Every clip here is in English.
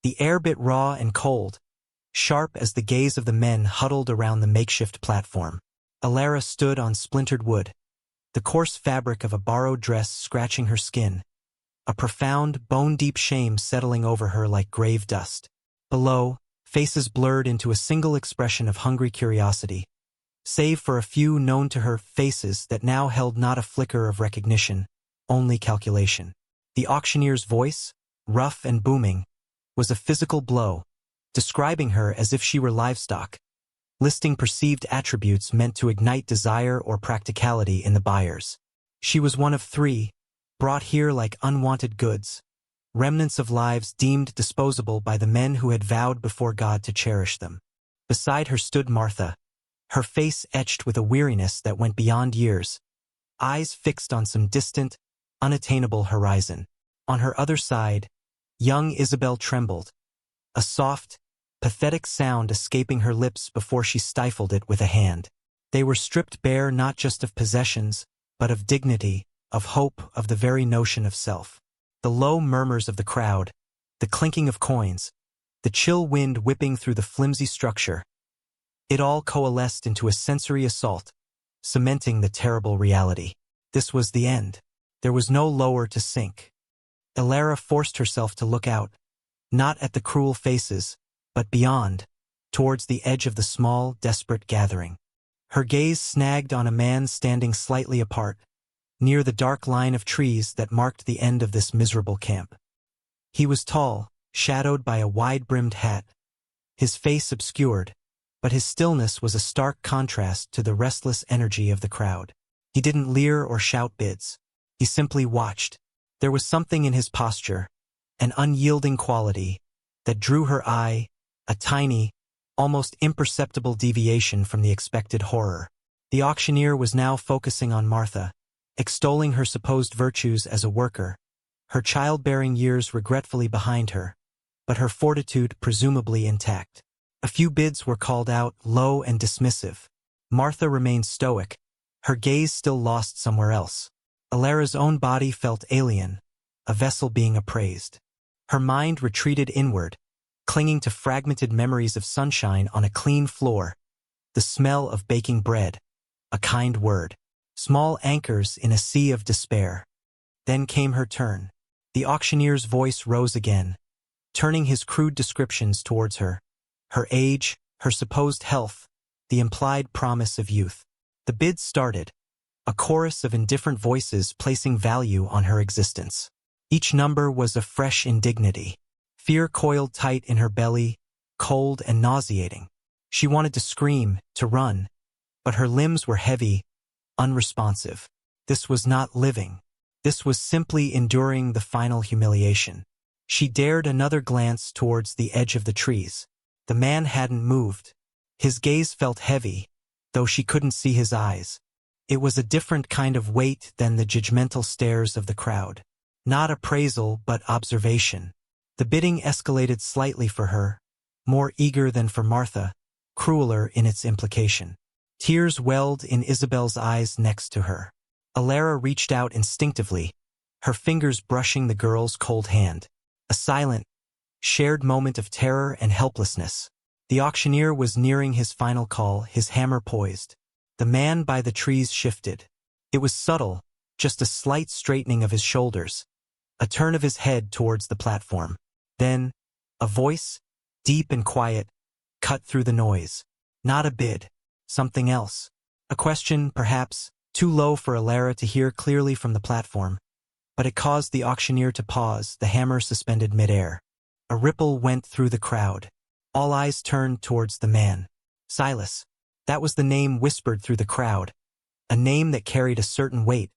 The air bit raw and cold, sharp as the gaze of the men huddled around the makeshift platform. Alara stood on splintered wood, the coarse fabric of a borrowed dress scratching her skin, a profound, bone-deep shame settling over her like grave dust. Below, faces blurred into a single expression of hungry curiosity, save for a few known to her faces that now held not a flicker of recognition, only calculation. The auctioneer's voice, rough and booming, was a physical blow, describing her as if she were livestock, listing perceived attributes meant to ignite desire or practicality in the buyers. She was one of three, brought here like unwanted goods, remnants of lives deemed disposable by the men who had vowed before God to cherish them. Beside her stood Martha, her face etched with a weariness that went beyond years, eyes fixed on some distant, unattainable horizon. On her other side, young Isabel trembled, a soft, pathetic sound escaping her lips before she stifled it with a hand. They were stripped bare not just of possessions, but of dignity, of hope, of the very notion of self. The low murmurs of the crowd, the clinking of coins, the chill wind whipping through the flimsy structure, it all coalesced into a sensory assault, cementing the terrible reality. This was the end. There was no lower to sink. Alara forced herself to look out, not at the cruel faces, but beyond, towards the edge of the small, desperate gathering. Her gaze snagged on a man standing slightly apart, near the dark line of trees that marked the end of this miserable camp. He was tall, shadowed by a wide-brimmed hat, his face obscured, but his stillness was a stark contrast to the restless energy of the crowd. He didn't leer or shout bids. He simply watched. There was something in his posture, an unyielding quality, that drew her eye, a tiny, almost imperceptible deviation from the expected horror. The auctioneer was now focusing on Martha, extolling her supposed virtues as a worker, her childbearing years regretfully behind her, but her fortitude presumably intact. A few bids were called out, low and dismissive. Martha remained stoic, her gaze still lost somewhere else. Alara's own body felt alien, a vessel being appraised. Her mind retreated inward, clinging to fragmented memories of sunshine on a clean floor, the smell of baking bread, a kind word, small anchors in a sea of despair. Then came her turn. The auctioneer's voice rose again, turning his crude descriptions towards her, her age, her supposed health, the implied promise of youth. The bid started, a chorus of indifferent voices placing value on her existence. Each number was a fresh indignity. Fear coiled tight in her belly, cold and nauseating. She wanted to scream, to run, but her limbs were heavy, unresponsive. This was not living. This was simply enduring the final humiliation. She dared another glance towards the edge of the trees. The man hadn't moved. His gaze felt heavy, though she couldn't see his eyes. It was a different kind of weight than the judgmental stares of the crowd. Not appraisal, but observation. The bidding escalated slightly for her, more eager than for Martha, crueler in its implication. Tears welled in Isabel's eyes next to her. Alara reached out instinctively, her fingers brushing the girl's cold hand. A silent, shared moment of terror and helplessness. The auctioneer was nearing his final call, his hammer poised. The man by the trees shifted. It was subtle, just a slight straightening of his shoulders, a turn of his head towards the platform. Then, a voice, deep and quiet, cut through the noise. Not a bid. Something else. A question, perhaps, too low for Alara to hear clearly from the platform, but it caused the auctioneer to pause, the hammer suspended midair. A ripple went through the crowd. All eyes turned towards the man. Silas. That was the name whispered through the crowd, a name that carried a certain weight,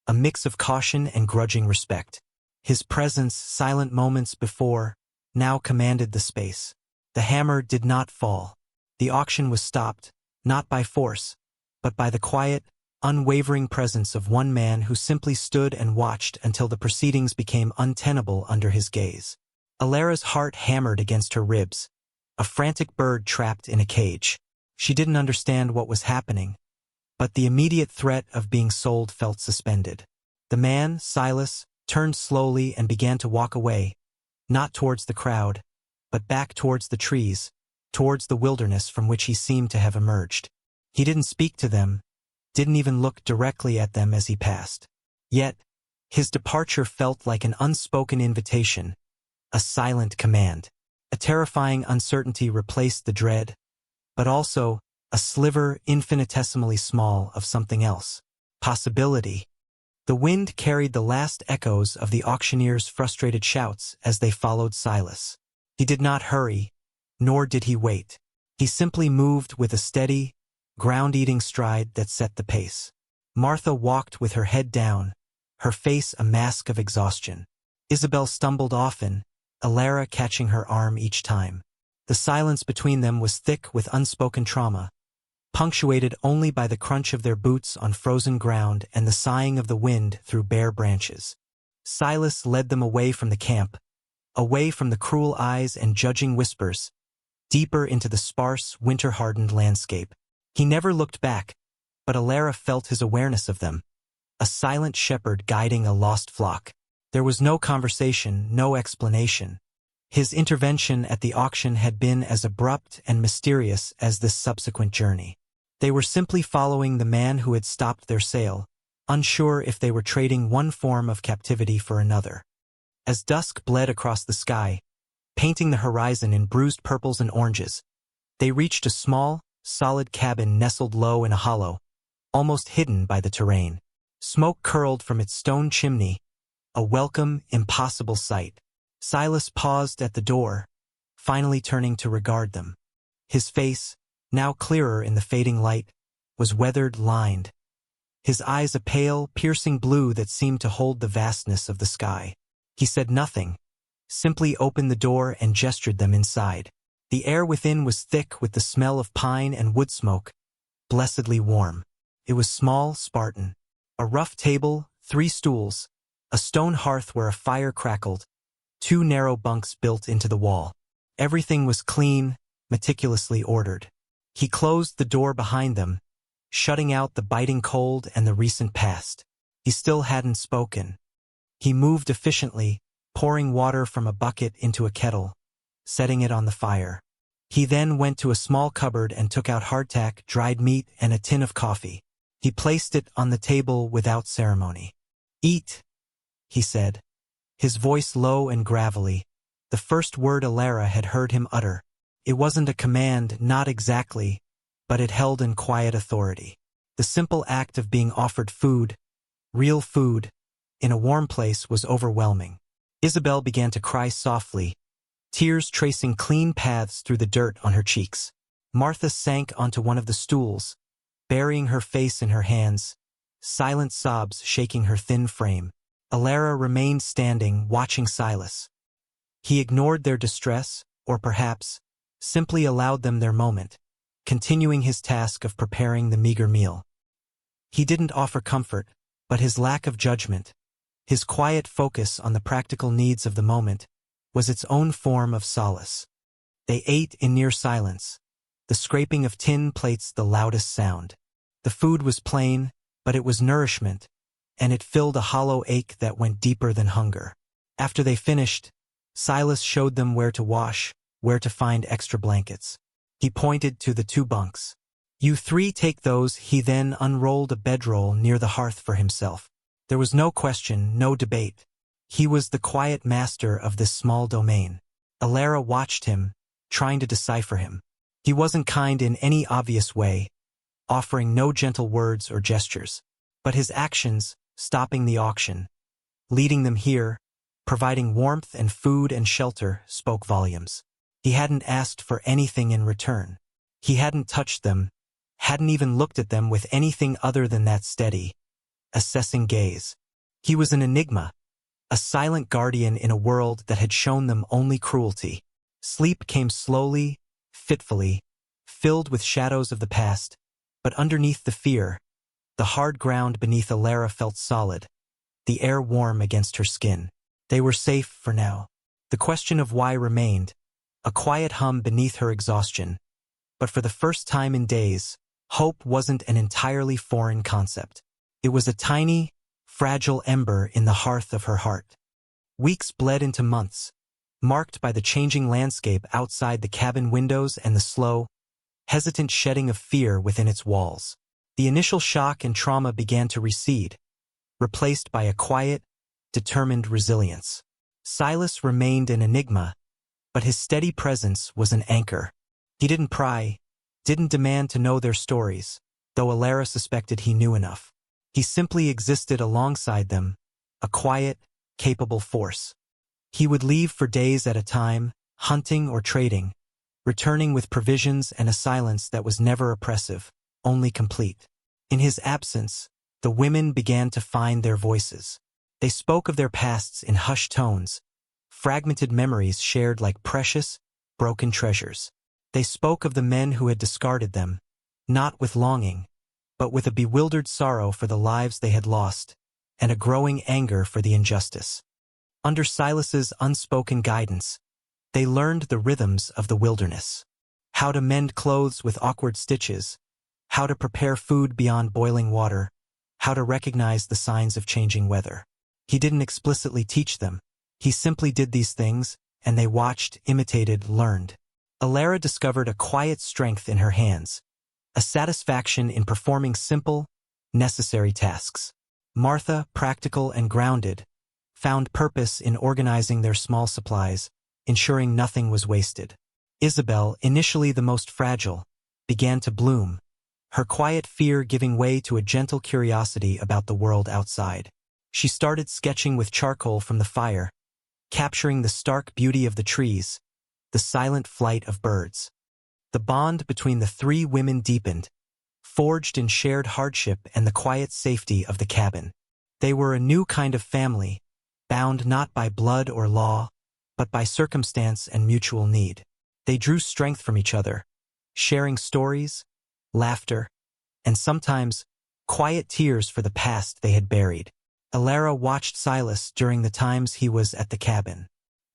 a mix of caution and grudging respect. His presence, silent moments before, now commanded the space. The hammer did not fall. The auction was stopped, not by force, but by the quiet, unwavering presence of one man who simply stood and watched until the proceedings became untenable under his gaze. Alara's heart hammered against her ribs, a frantic bird trapped in a cage. She didn't understand what was happening, but the immediate threat of being sold felt suspended. The man, Silas, turned slowly and began to walk away, not towards the crowd, but back towards the trees, towards the wilderness from which he seemed to have emerged. He didn't speak to them, didn't even look directly at them as he passed. Yet, his departure felt like an unspoken invitation, a silent command. A terrifying uncertainty replaced the dread, but also a sliver infinitesimally small of something else. Possibility. The wind carried the last echoes of the auctioneer's frustrated shouts as they followed Silas. He did not hurry, nor did he wait. He simply moved with a steady, ground-eating stride that set the pace. Martha walked with her head down, her face a mask of exhaustion. Isabel stumbled often, Alara catching her arm each time. The silence between them was thick with unspoken trauma, punctuated only by the crunch of their boots on frozen ground and the sighing of the wind through bare branches. Silas led them away from the camp, away from the cruel eyes and judging whispers, deeper into the sparse, winter-hardened landscape. He never looked back, but Alara felt his awareness of them, a silent shepherd guiding a lost flock. There was no conversation, no explanation. His intervention at the auction had been as abrupt and mysterious as this subsequent journey. They were simply following the man who had stopped their sale, unsure if they were trading one form of captivity for another. As dusk bled across the sky, painting the horizon in bruised purples and oranges, they reached a small, solid cabin nestled low in a hollow, almost hidden by the terrain. Smoke curled from its stone chimney, a welcome, impossible sight. Silas paused at the door, finally turning to regard them. His face, now clearer in the fading light, was weathered, lined. His eyes a pale, piercing blue that seemed to hold the vastness of the sky. He said nothing, simply opened the door and gestured them inside. The air within was thick with the smell of pine and wood smoke, blessedly warm. It was small, Spartan. A rough table, 3 stools, a stone hearth where a fire crackled, 2 narrow bunks built into the wall. Everything was clean, meticulously ordered. He closed the door behind them, shutting out the biting cold and the recent past. He still hadn't spoken. He moved efficiently, pouring water from a bucket into a kettle, setting it on the fire. He then went to a small cupboard and took out hardtack, dried meat, and a tin of coffee. He placed it on the table without ceremony. "Eat," he said, his voice low and gravelly, the first word Alara had heard him utter. It wasn't a command, not exactly, but it held in quiet authority. The simple act of being offered food, real food, in a warm place was overwhelming. Isabel began to cry softly, tears tracing clean paths through the dirt on her cheeks. Martha sank onto one of the stools, burying her face in her hands, silent sobs shaking her thin frame. Alara remained standing, watching Silas. He ignored their distress, or perhaps, simply allowed them their moment, continuing his task of preparing the meager meal. He didn't offer comfort, but his lack of judgment, his quiet focus on the practical needs of the moment, was its own form of solace. They ate in near silence, the scraping of tin plates the loudest sound. The food was plain, but it was nourishment, and it filled a hollow ache that went deeper than hunger. After they finished, Silas showed them where to wash, where to find extra blankets. He pointed to the 2 bunks. "You 3 take those." He then unrolled a bedroll near the hearth for himself. There was no question, no debate. He was the quiet master of this small domain. Alara watched him, trying to decipher him. He wasn't kind in any obvious way, offering no gentle words or gestures. But his actions, stopping the auction, leading them here, providing warmth and food and shelter, spoke volumes. He hadn't asked for anything in return. He hadn't touched them, hadn't even looked at them with anything other than that steady, assessing gaze. He was an enigma, a silent guardian in a world that had shown them only cruelty. Sleep came slowly, fitfully, filled with shadows of the past, but underneath the fear, the hard ground beneath Alara felt solid, the air warm against her skin. They were safe for now. The question of why remained, a quiet hum beneath her exhaustion. But for the first time in days, hope wasn't an entirely foreign concept. It was a tiny, fragile ember in the hearth of her heart. Weeks bled into months, marked by the changing landscape outside the cabin windows and the slow, hesitant shedding of fear within its walls. The initial shock and trauma began to recede, replaced by a quiet, determined resilience. Silas remained an enigma, but his steady presence was an anchor. He didn't pry, didn't demand to know their stories, though Alara suspected he knew enough. He simply existed alongside them, a quiet, capable force. He would leave for days at a time, hunting or trading, returning with provisions and a silence that was never oppressive, only complete. In his absence, the women began to find their voices. They spoke of their pasts in hushed tones, fragmented memories shared like precious, broken treasures. They spoke of the men who had discarded them, not with longing, but with a bewildered sorrow for the lives they had lost, and a growing anger for the injustice. Under Silas's unspoken guidance, they learned the rhythms of the wilderness. How to mend clothes with awkward stitches, how to prepare food beyond boiling water, how to recognize the signs of changing weather. He didn't explicitly teach them. He simply did these things, and they watched, imitated, learned. Alara discovered a quiet strength in her hands, a satisfaction in performing simple, necessary tasks. Martha, practical and grounded, found purpose in organizing their small supplies, ensuring nothing was wasted. Isabel, initially the most fragile, began to bloom, her quiet fear giving way to a gentle curiosity about the world outside. She started sketching with charcoal from the fire, capturing the stark beauty of the trees, the silent flight of birds. The bond between the three women deepened, forged in shared hardship and the quiet safety of the cabin. They were a new kind of family, bound not by blood or law, but by circumstance and mutual need. They drew strength from each other, sharing stories, laughter, and sometimes quiet tears for the past they had buried. Alara watched Silas during the times he was at the cabin.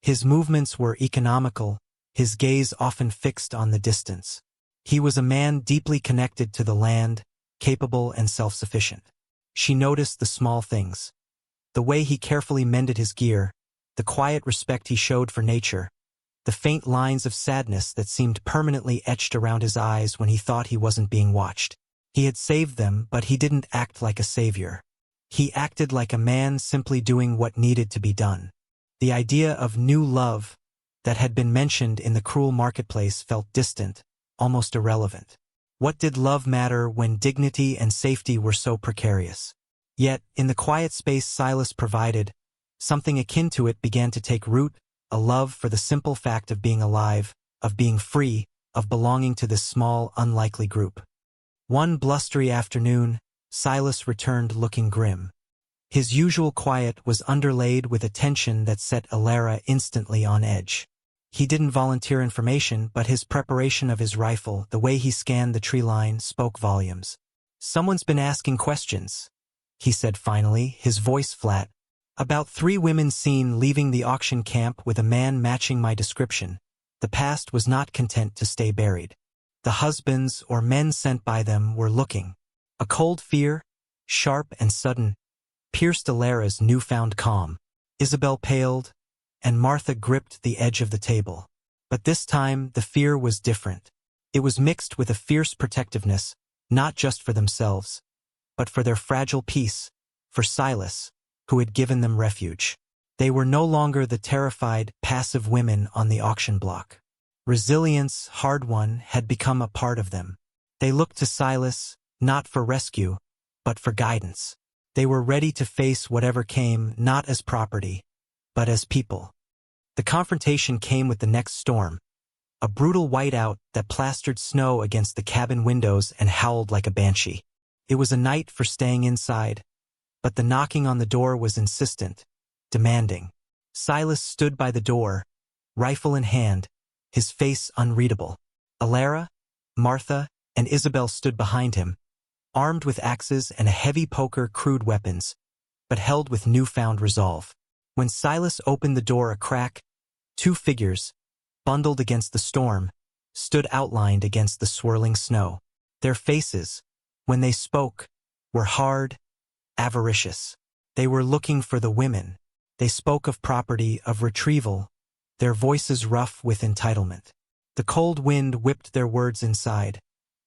His movements were economical, his gaze often fixed on the distance. He was a man deeply connected to the land, capable and self-sufficient. She noticed the small things. The way he carefully mended his gear, the quiet respect he showed for nature, the faint lines of sadness that seemed permanently etched around his eyes when he thought he wasn't being watched. He had saved them, but he didn't act like a savior. He acted like a man simply doing what needed to be done. The idea of new love that had been mentioned in the cruel marketplace felt distant, almost irrelevant. What did love matter when dignity and safety were so precarious? Yet, in the quiet space Silas provided, something akin to it began to take root, a love for the simple fact of being alive, of being free, of belonging to this small, unlikely group. One blustery afternoon, Silas returned looking grim. His usual quiet was underlaid with a tension that set Alara instantly on edge. He didn't volunteer information, but his preparation of his rifle, the way he scanned the tree line, spoke volumes. "Someone's been asking questions," he said finally, his voice flat. "About 3 women seen leaving the auction camp with a man matching my description. The past was not content to stay buried. The husbands or men sent by them were looking." A cold fear, sharp and sudden, pierced Alara's newfound calm. Isabel paled, and Martha gripped the edge of the table. But this time the fear was different. It was mixed with a fierce protectiveness, not just for themselves, but for their fragile peace, for Silas, who had given them refuge. They were no longer the terrified, passive women on the auction block. Resilience, hard-won, had become a part of them. They looked to Silas, not for rescue, but for guidance. They were ready to face whatever came, not as property, but as people. The confrontation came with the next storm, a brutal whiteout that plastered snow against the cabin windows and howled like a banshee. It was a night for staying inside, but the knocking on the door was insistent, demanding. Silas stood by the door, rifle in hand, his face unreadable. Alara, Martha, and Isabel stood behind him, armed with axes and a heavy poker, crude weapons, but held with newfound resolve. When Silas opened the door a crack, 2 figures, bundled against the storm, stood outlined against the swirling snow. Their faces, when they spoke, were hard, avaricious. They were looking for the women. They spoke of property, of retrieval, their voices rough with entitlement. The cold wind whipped their words inside,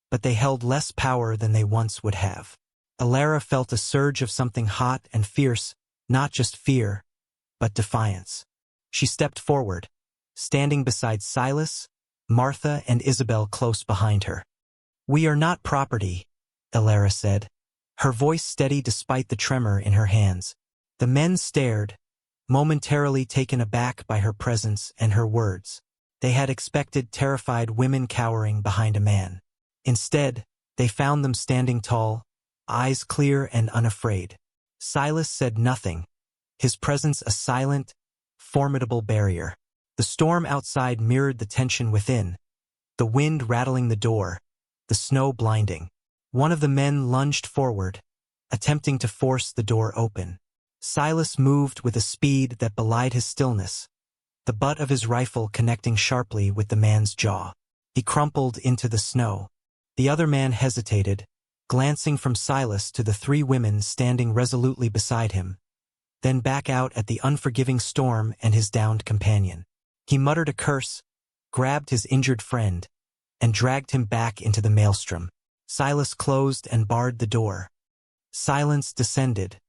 but they held less power than they once would have. Alara felt a surge of something hot and fierce, not just fear, but defiance. She stepped forward, standing beside Silas, Martha, and Isabel close behind her. "We are not property," Alara said, her voice steady despite the tremor in her hands. The men stared, momentarily taken aback by her presence and her words. They had expected terrified women cowering behind a man. Instead, they found them standing tall, eyes clear and unafraid. Silas said nothing, his presence a silent, formidable barrier. The storm outside mirrored the tension within, the wind rattling the door, the snow blinding. One of the men lunged forward, attempting to force the door open. Silas moved with a speed that belied his stillness, the butt of his rifle connecting sharply with the man's jaw. He crumpled into the snow. The other man hesitated, glancing from Silas to the three women standing resolutely beside him, then back out at the unforgiving storm and his downed companion. He muttered a curse, grabbed his injured friend, and dragged him back into the maelstrom. Silas closed and barred the door. Silence descended,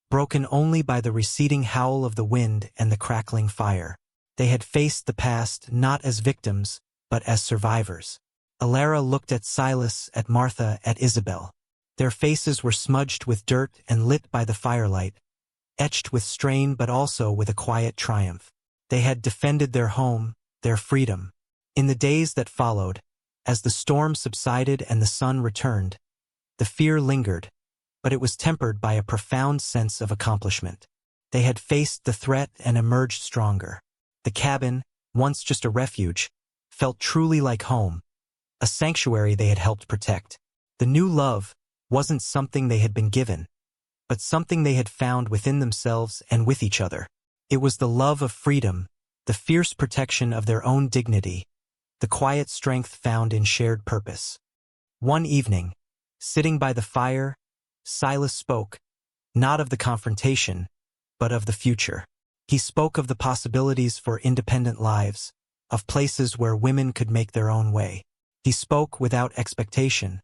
broken only by the receding howl of the wind and the crackling fire. They had faced the past not as victims, but as survivors. Alara looked at Silas, at Martha, at Isabel. Their faces were smudged with dirt and lit by the firelight, etched with strain but also with a quiet triumph. They had defended their home, their freedom. In the days that followed, as the storm subsided and the sun returned, the fear lingered, but it was tempered by a profound sense of accomplishment. They had faced the threat and emerged stronger. The cabin, once just a refuge, felt truly like home, a sanctuary they had helped protect. The new love wasn't something they had been given, but something they had found within themselves and with each other. It was the love of freedom, the fierce protection of their own dignity, the quiet strength found in shared purpose. One evening, sitting by the fire, Silas spoke, not of the confrontation, but of the future. He spoke of the possibilities for independent lives, of places where women could make their own way. He spoke without expectation,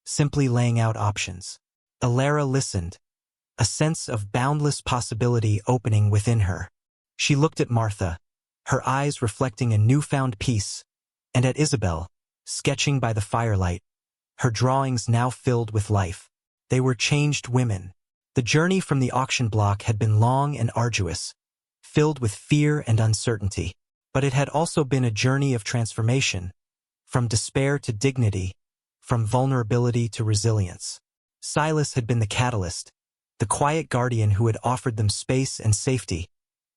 simply laying out options. Alara listened, a sense of boundless possibility opening within her. She looked at Martha, her eyes reflecting a newfound peace, and at Isabel, sketching by the firelight, her drawings now filled with life. They were changed women. The journey from the auction block had been long and arduous, filled with fear and uncertainty, but it had also been a journey of transformation, from despair to dignity, from vulnerability to resilience. Silas had been the catalyst, the quiet guardian who had offered them space and safety,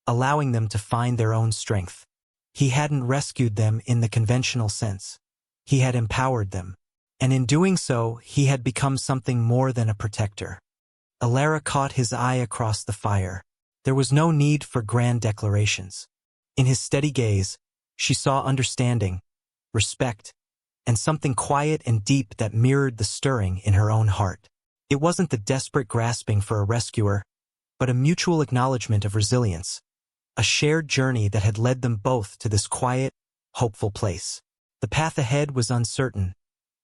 allowing them to find their own strength. He hadn't rescued them in the conventional sense. He had empowered them, and in doing so, he had become something more than a protector. Alara caught his eye across the fire. There was no need for grand declarations. In his steady gaze, she saw understanding, respect, and something quiet and deep that mirrored the stirring in her own heart. It wasn't the desperate grasping for a rescuer, but a mutual acknowledgement of resilience, a shared journey that had led them both to this quiet, hopeful place. The path ahead was uncertain,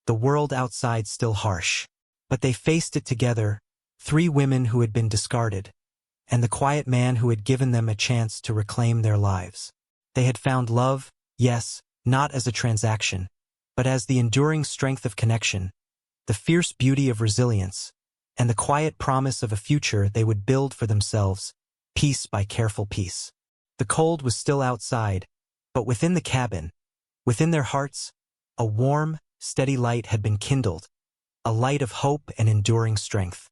the world outside still harsh, but they faced it together, three women who had been discarded, and the quiet man who had given them a chance to reclaim their lives. They had found love, yes, not as a transaction, but as the enduring strength of connection, the fierce beauty of resilience, and the quiet promise of a future they would build for themselves, piece by careful piece. The cold was still outside, but within the cabin, within their hearts, a warm, steady light had been kindled, a light of hope and enduring strength.